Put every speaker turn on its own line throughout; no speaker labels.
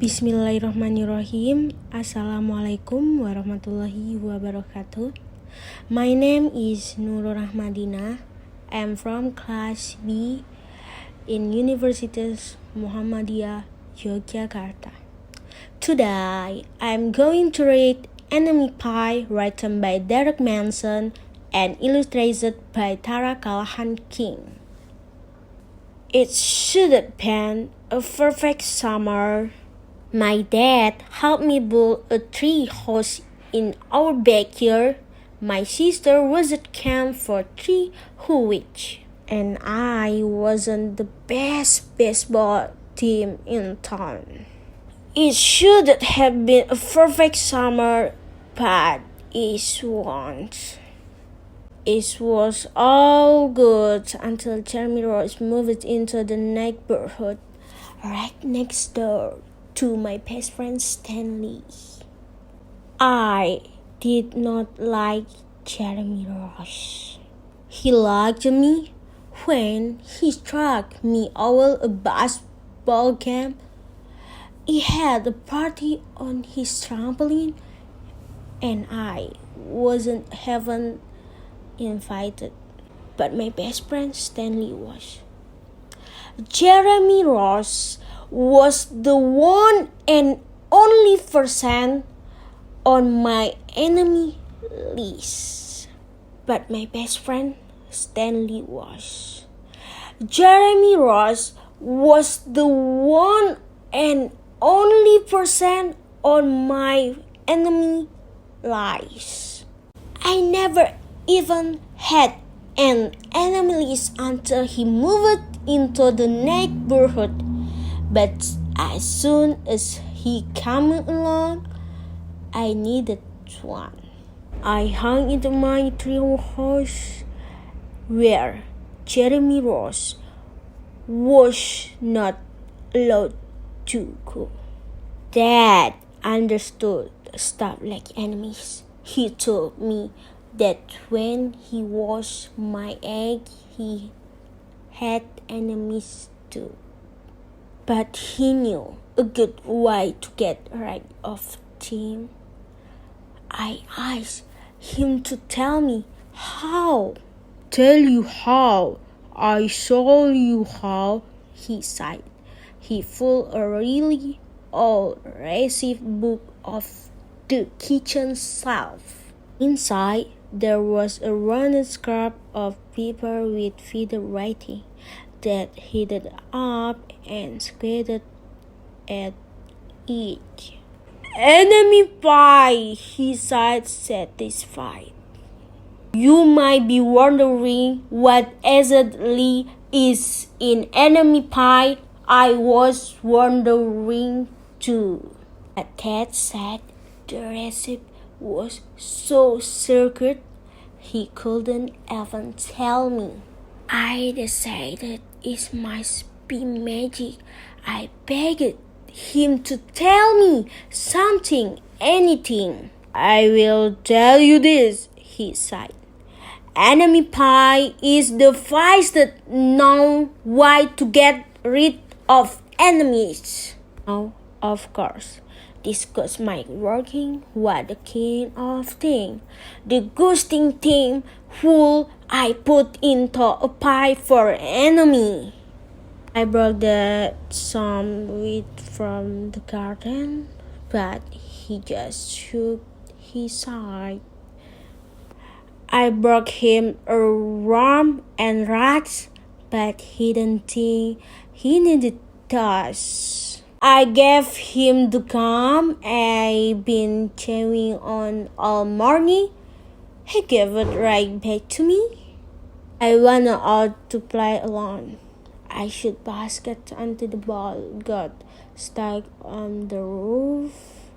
Bismillahirrahmanirrahim. Assalamualaikum warahmatullahi wabarakatuh. My name is Nurul Rahmadina. I'm from Class B in Universitas Muhammadiyah, Yogyakrta. Today, I'm going to read Enemy Pie, written by Derek Manson and illustrated by Tara Callahan King. It should have been a perfect summer. My dad helped me build a tree house in our backyard. My sister was at camp for 3 whole weeks, and I wasn't the best baseball team in town. It should have been a perfect summer, but it wasn't. It was all good until Jeremy Ross moved into the neighborhood right next door to my best friend Stanley. I did not like Jeremy Ross. He liked me when he struck me over a basketball game. He had a party on his trampoline, and I wasn't even invited, but my best friend Stanley was. Jeremy Ross was the one and only person on my enemy list, but my best friend Stanley was. Jeremy Ross was the one and only person on my enemy list. I never even had an enemy list until he moved into the neighborhood. But as soon as he came along, I needed one. I hung into my tree house where Jeremy Ross was not allowed to go. Dad understood stuff like enemies. He told me that when he was my age, he had enemies too. But he knew a good way to get rid of them. I asked him to tell me how.
Tell you how? I show you how,
he said. He pulled a really old recipe book off the kitchen shelf. Inside, there was a rounded scrap of paper with feather writing that heated up and squinted at it.
Enemy pie, he said, satisfied. You might be wondering what exactly is in enemy pie. I was wondering too.
But Dad said the recipe was so secret he couldn't even tell me. I decided it must be magic. I begged him to tell me something, anything.
I will tell you this, he said. Enemy pie is the fastest known way to get rid of enemies.
Now, of course, this was my working what the kind of thing. The ghosting thing who I put into a pie for enemy. I brought that some wheat from the garden, but he just shook his head. I brought him a rum and rats, but he didn't think he needed us. I gave him the gum I've been chewing on all morning. He gave it right back to me. I went out to play alone. I shot basket until the ball got stuck on the roof.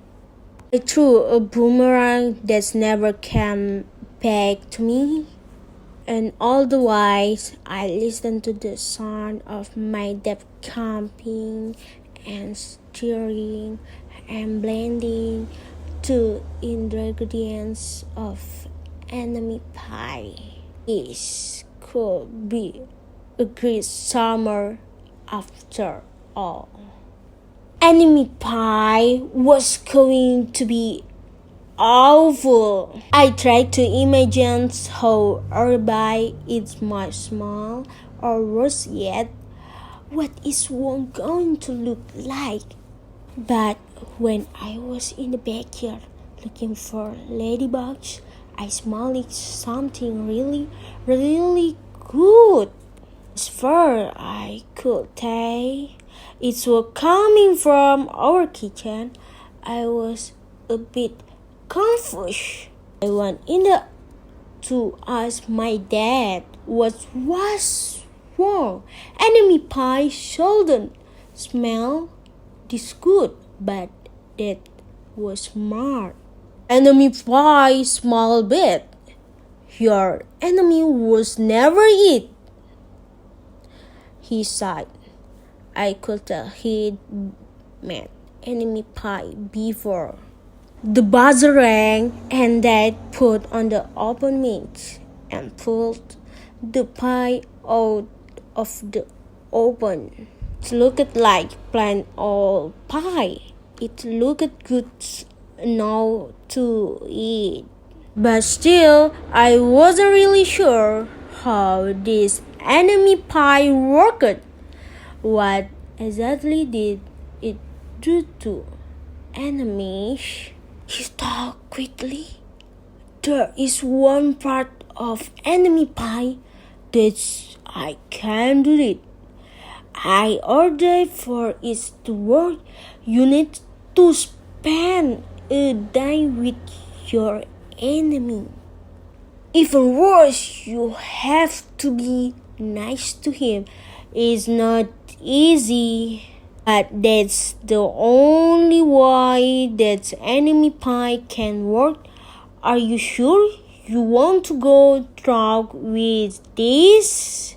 I threw a boomerang that never came back to me. And all the while, I listened to the sound of my dad camping and stirring and blending the ingredients of enemy pie. This could be a great summer after all.
enemy pie was going to be awful. I tried to imagine how everybody eats my smile, or worse yet, what is one going to look like. But when I was in the backyard looking for ladybugs, I smelled something really, really good. As far I could tell, it was coming from our kitchen. I was a bit confused. I went in to ask my dad what was wrong. Enemy pie shouldn't smell this good, but that was smart. Enemy pie smell bad. Your enemy was never eat, he sighed. I could tell he'd met enemy pie before. The buzzer rang, and Dad put on the open meat and pulled the pie out of the oven. It looked like plain old pie. It looked good now to eat. But still, I wasn't really sure how this enemy pie worked. What exactly did it do to enemies? He talked quickly. There is one part of enemy pie that I can't do it. I ordered for it to work. You need to spend a day with your enemy. Even worse, you have to be nice to him. It's not easy, but that's the only way that enemy pie can work. Are you sure you want to go through with this?